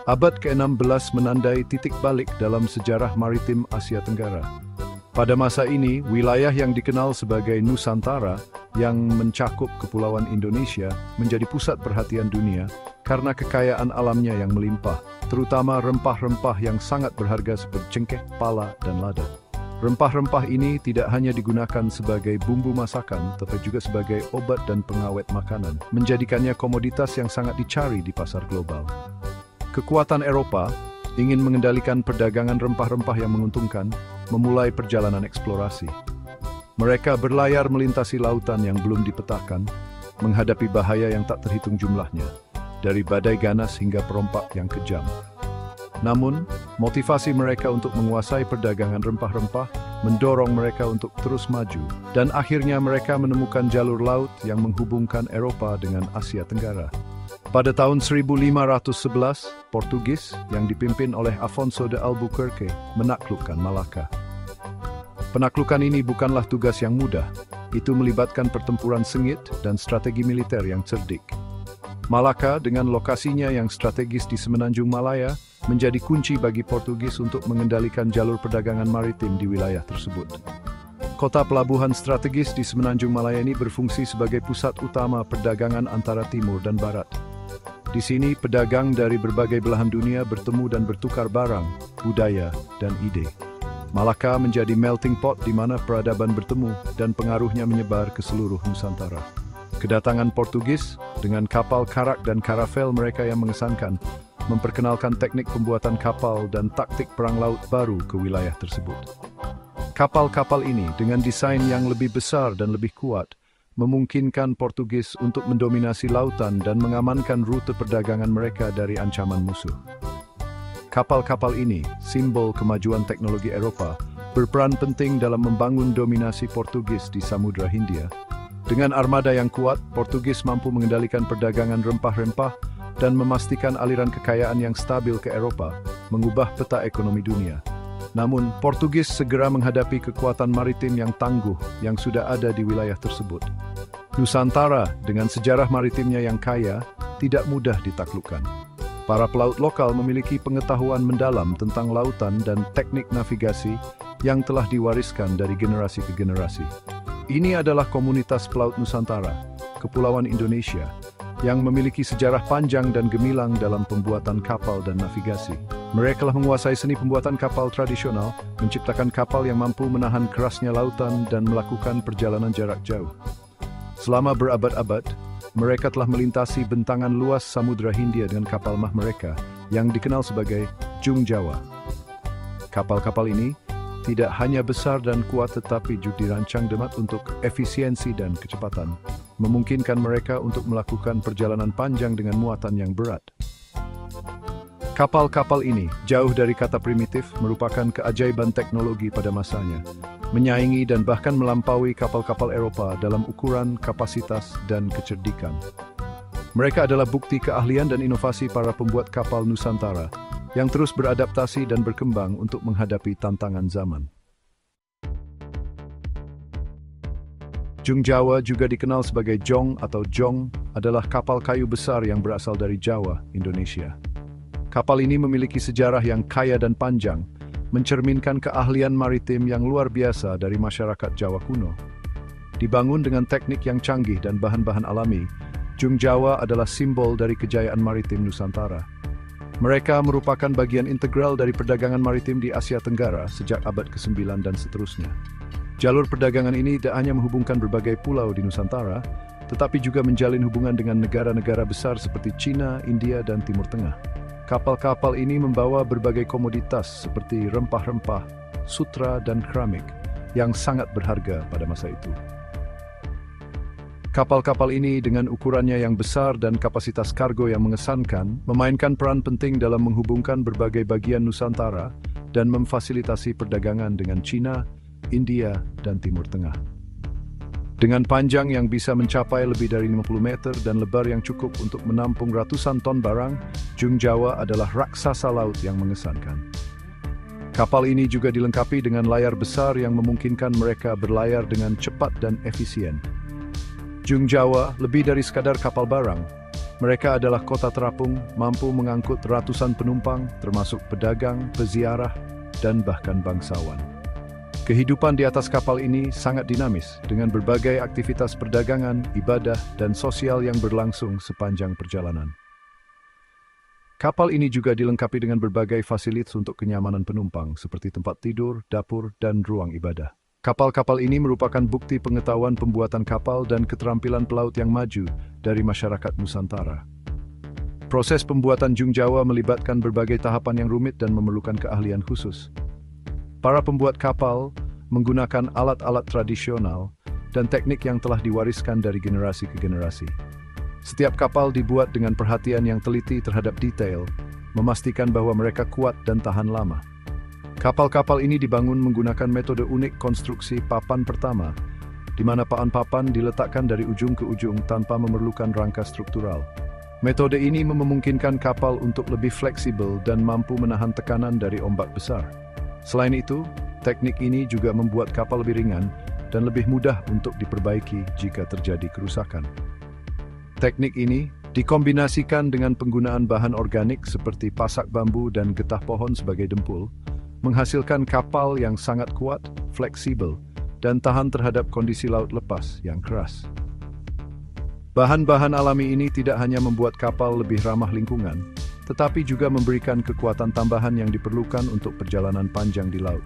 Abad ke-16 menandai titik balik dalam sejarah maritim Asia Tenggara. Pada masa ini, wilayah yang dikenal sebagai Nusantara yang mencakup Kepulauan Indonesia menjadi pusat perhatian dunia karena kekayaan alamnya yang melimpah, terutama rempah-rempah yang sangat berharga seperti cengkeh, pala, dan lada. Rempah-rempah ini tidak hanya digunakan sebagai bumbu masakan, tetapi juga sebagai obat dan pengawet makanan, menjadikannya komoditas yang sangat dicari di pasar global. Kekuatan Eropa ingin mengendalikan perdagangan rempah-rempah yang menguntungkan, memulai perjalanan eksplorasi. Mereka berlayar melintasi lautan yang belum dipetakan, menghadapi bahaya yang tak terhitung jumlahnya, dari badai ganas hingga perompak yang kejam. Namun, motivasi mereka untuk menguasai perdagangan rempah-rempah mendorong mereka untuk terus maju, dan akhirnya mereka menemukan jalur laut yang menghubungkan Eropa dengan Asia Tenggara. Pada tahun 1511, Portugis yang dipimpin oleh Afonso de Albuquerque menaklukkan Malaka. Penaklukan ini bukanlah tugas yang mudah, itu melibatkan pertempuran sengit dan strategi militer yang cerdik. Malaka dengan lokasinya yang strategis di semenanjung Malaya menjadi kunci bagi Portugis untuk mengendalikan jalur perdagangan maritim di wilayah tersebut. Kota pelabuhan strategis di semenanjung Malaya ini berfungsi sebagai pusat utama perdagangan antara timur dan barat. Di sini, pedagang dari berbagai belahan dunia bertemu dan bertukar barang, budaya, dan ide. Malaka menjadi melting pot di mana peradaban bertemu dan pengaruhnya menyebar ke seluruh Nusantara. Kedatangan Portugis dengan kapal karak dan karavel mereka yang mengesankan, memperkenalkan teknik pembuatan kapal dan taktik perang laut baru ke wilayah tersebut. Kapal-kapal ini dengan desain yang lebih besar dan lebih kuat, memungkinkan Portugis untuk mendominasi lautan dan mengamankan rute perdagangan mereka dari ancaman musuh. Kapal-kapal ini, simbol kemajuan teknologi Eropa, berperan penting dalam membangun dominasi Portugis di Samudra Hindia. Dengan armada yang kuat, Portugis mampu mengendalikan perdagangan rempah-rempah dan memastikan aliran kekayaan yang stabil ke Eropa, mengubah peta ekonomi dunia. Namun, Portugis segera menghadapi kekuatan maritim yang tangguh yang sudah ada di wilayah tersebut. Nusantara, dengan sejarah maritimnya yang kaya, tidak mudah ditaklukkan. Para pelaut lokal memiliki pengetahuan mendalam tentang lautan dan teknik navigasi yang telah diwariskan dari generasi ke generasi. Ini adalah komunitas pelaut Nusantara, Kepulauan Indonesia, yang memiliki sejarah panjang dan gemilang dalam pembuatan kapal dan navigasi. Mereka telah menguasai seni pembuatan kapal tradisional, menciptakan kapal yang mampu menahan kerasnya lautan dan melakukan perjalanan jarak jauh. Selama berabad-abad, mereka telah melintasi bentangan luas Samudra Hindia dengan kapal mah mereka, yang dikenal sebagai Jung Jawa. Kapal-kapal ini tidak hanya besar dan kuat tetapi juga dirancang demat untuk efisiensi dan kecepatan, memungkinkan mereka untuk melakukan perjalanan panjang dengan muatan yang berat. Kapal-kapal ini, jauh dari kata primitif, merupakan keajaiban teknologi pada masanya, menyaingi dan bahkan melampaui kapal-kapal Eropa dalam ukuran, kapasitas, dan kecerdikan. Mereka adalah bukti keahlian dan inovasi para pembuat kapal Nusantara, yang terus beradaptasi dan berkembang untuk menghadapi tantangan zaman. Jung Jawa, juga dikenal sebagai Jong atau Jong, adalah kapal kayu besar yang berasal dari Jawa, Indonesia. Kapal ini memiliki sejarah yang kaya dan panjang, mencerminkan keahlian maritim yang luar biasa dari masyarakat Jawa kuno. Dibangun dengan teknik yang canggih dan bahan-bahan alami, Jung Jawa adalah simbol dari kejayaan maritim Nusantara. Mereka merupakan bagian integral dari perdagangan maritim di Asia Tenggara sejak abad ke-9 dan seterusnya. Jalur perdagangan ini tidak hanya menghubungkan berbagai pulau di Nusantara, tetapi juga menjalin hubungan dengan negara-negara besar seperti Cina, India, dan Timur Tengah. Kapal-kapal ini membawa berbagai komoditas seperti rempah-rempah, sutra, dan keramik yang sangat berharga pada masa itu. Kapal-kapal ini dengan ukurannya yang besar dan kapasitas kargo yang mengesankan, memainkan peran penting dalam menghubungkan berbagai bagian Nusantara dan memfasilitasi perdagangan dengan Cina, India, dan Timur Tengah. Dengan panjang yang bisa mencapai lebih dari 50 meter dan lebar yang cukup untuk menampung ratusan ton barang, Jung Jawa adalah raksasa laut yang mengesankan. Kapal ini juga dilengkapi dengan layar besar yang memungkinkan mereka berlayar dengan cepat dan efisien. Jung Jawa lebih dari sekadar kapal barang. Mereka adalah kota terapung, mampu mengangkut ratusan penumpang, termasuk pedagang, peziarah, dan bahkan bangsawan. Kehidupan di atas kapal ini sangat dinamis, dengan berbagai aktivitas perdagangan, ibadah, dan sosial yang berlangsung sepanjang perjalanan. Kapal ini juga dilengkapi dengan berbagai fasilitas untuk kenyamanan penumpang, seperti tempat tidur, dapur, dan ruang ibadah. Kapal-kapal ini merupakan bukti pengetahuan pembuatan kapal dan keterampilan pelaut yang maju dari masyarakat Nusantara. Proses pembuatan Jung Jawa melibatkan berbagai tahapan yang rumit dan memerlukan keahlian khusus. Para pembuat kapal menggunakan alat-alat tradisional dan teknik yang telah diwariskan dari generasi ke generasi. Setiap kapal dibuat dengan perhatian yang teliti terhadap detail, memastikan bahwa mereka kuat dan tahan lama. Kapal-kapal ini dibangun menggunakan metode unik konstruksi papan pertama, di mana papan-papan diletakkan dari ujung ke ujung tanpa memerlukan rangka struktural. Metode ini memungkinkan kapal untuk lebih fleksibel dan mampu menahan tekanan dari ombak besar. Selain itu, teknik ini juga membuat kapal lebih ringan dan lebih mudah untuk diperbaiki jika terjadi kerusakan. Teknik ini dikombinasikan dengan penggunaan bahan organik seperti pasak bambu dan getah pohon sebagai dempul, menghasilkan kapal yang sangat kuat, fleksibel, dan tahan terhadap kondisi laut lepas yang keras. Bahan-bahan alami ini tidak hanya membuat kapal lebih ramah lingkungan, tetapi juga memberikan kekuatan tambahan yang diperlukan untuk perjalanan panjang di laut.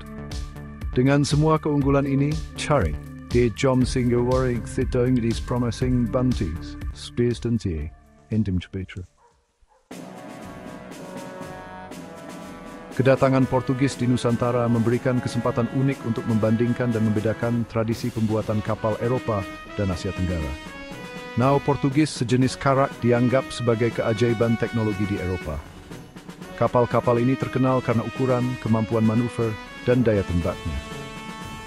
Dengan semua keunggulan ini, cari di jom singgawari kita Inggris promising bunties, space dan tie, intim Petra. Kedatangan Portugis di Nusantara memberikan kesempatan unik untuk membandingkan dan membedakan tradisi pembuatan kapal Eropa dan Asia Tenggara. Nao Portugis sejenis karak dianggap sebagai keajaiban teknologi di Eropa. Kapal-kapal ini terkenal karena ukuran, kemampuan manuver, dan daya tembaknya.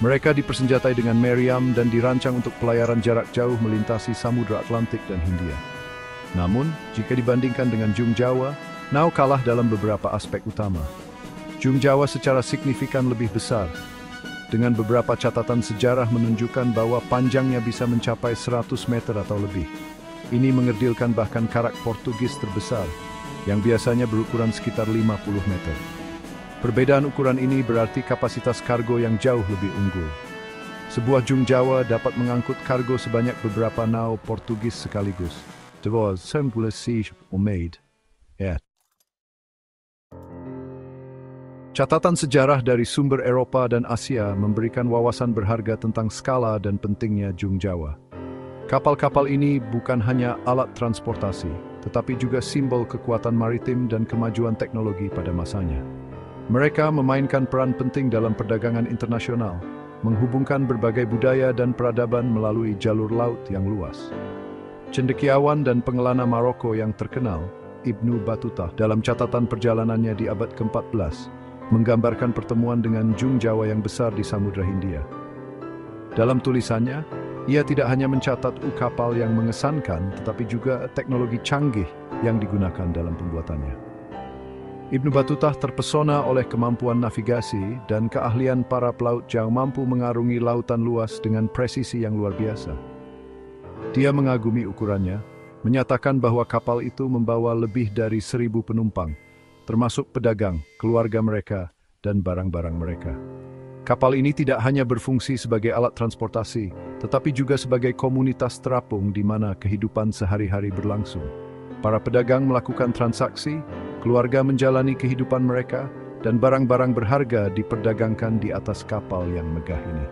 Mereka dipersenjatai dengan meriam dan dirancang untuk pelayaran jarak jauh melintasi Samudra Atlantik dan Hindia. Namun, jika dibandingkan dengan Jung Jawa, Nao kalah dalam beberapa aspek utama. Jung Jawa secara signifikan lebih besar, dengan beberapa catatan sejarah menunjukkan bahwa panjangnya bisa mencapai 100 meter atau lebih. Ini mengerdilkan bahkan karak Portugis terbesar, yang biasanya berukuran sekitar 50 meter. Perbedaan ukuran ini berarti kapasitas kargo yang jauh lebih unggul. Sebuah Jung Jawa dapat mengangkut kargo sebanyak beberapa nao Portugis sekaligus. Devoz sembulah siege made. Catatan sejarah dari sumber Eropa dan Asia memberikan wawasan berharga tentang skala dan pentingnya Jung Jawa. Kapal-kapal ini bukan hanya alat transportasi, tetapi juga simbol kekuatan maritim dan kemajuan teknologi pada masanya. Mereka memainkan peran penting dalam perdagangan internasional, menghubungkan berbagai budaya dan peradaban melalui jalur laut yang luas. Cendekiawan dan pengelana Maroko yang terkenal, Ibnu Battuta, dalam catatan perjalanannya di abad ke-14, menggambarkan pertemuan dengan Jung Jawa yang besar di Samudra Hindia. Dalam tulisannya, ia tidak hanya mencatat kapal yang mengesankan, tetapi juga teknologi canggih yang digunakan dalam pembuatannya. Ibnu Battuta terpesona oleh kemampuan navigasi dan keahlian para pelaut yang mampu mengarungi lautan luas dengan presisi yang luar biasa. Dia mengagumi ukurannya, menyatakan bahwa kapal itu membawa lebih dari 1.000 penumpang, termasuk pedagang, keluarga mereka, dan barang-barang mereka. Kapal ini tidak hanya berfungsi sebagai alat transportasi, tetapi juga sebagai komunitas terapung di mana kehidupan sehari-hari berlangsung. Para pedagang melakukan transaksi, keluarga menjalani kehidupan mereka, dan barang-barang berharga diperdagangkan di atas kapal yang megah ini.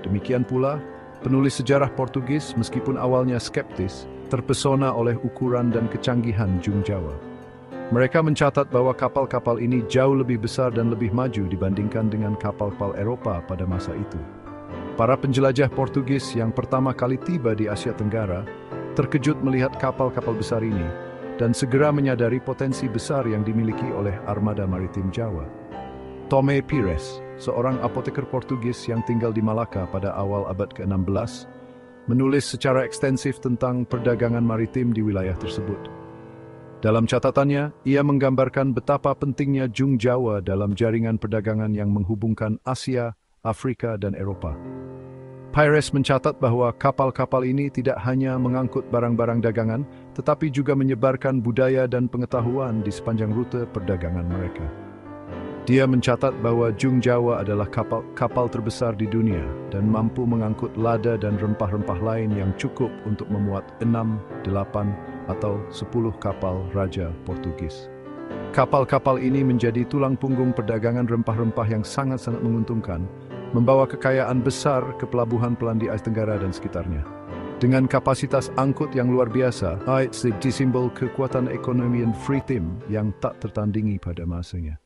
Demikian pula, penulis sejarah Portugis, meskipun awalnya skeptis, terpesona oleh ukuran dan kecanggihan Jung Jawa. Mereka mencatat bahwa kapal-kapal ini jauh lebih besar dan lebih maju dibandingkan dengan kapal-kapal Eropa pada masa itu. Para penjelajah Portugis yang pertama kali tiba di Asia Tenggara terkejut melihat kapal-kapal besar ini dan segera menyadari potensi besar yang dimiliki oleh armada maritim Jawa. Tomé Pires, seorang apoteker Portugis yang tinggal di Malaka pada awal abad ke-16, menulis secara ekstensif tentang perdagangan maritim di wilayah tersebut. Dalam catatannya, ia menggambarkan betapa pentingnya Jung Jawa dalam jaringan perdagangan yang menghubungkan Asia, Afrika, dan Eropa. Pires mencatat bahwa kapal-kapal ini tidak hanya mengangkut barang-barang dagangan, tetapi juga menyebarkan budaya dan pengetahuan di sepanjang rute perdagangan mereka. Dia mencatat bahwa Jung Jawa adalah kapal terbesar di dunia dan mampu mengangkut lada dan rempah-rempah lain yang cukup untuk memuat 6, 8, atau 10 kapal raja Portugis. Kapal-kapal ini menjadi tulang punggung perdagangan rempah-rempah yang sangat-sangat menguntungkan, membawa kekayaan besar ke pelabuhan-pelabuhan di Asia Tenggara dan sekitarnya. Dengan kapasitas angkut yang luar biasa, simbol kekuatan ekonomi dan maritim yang tak tertandingi pada masanya.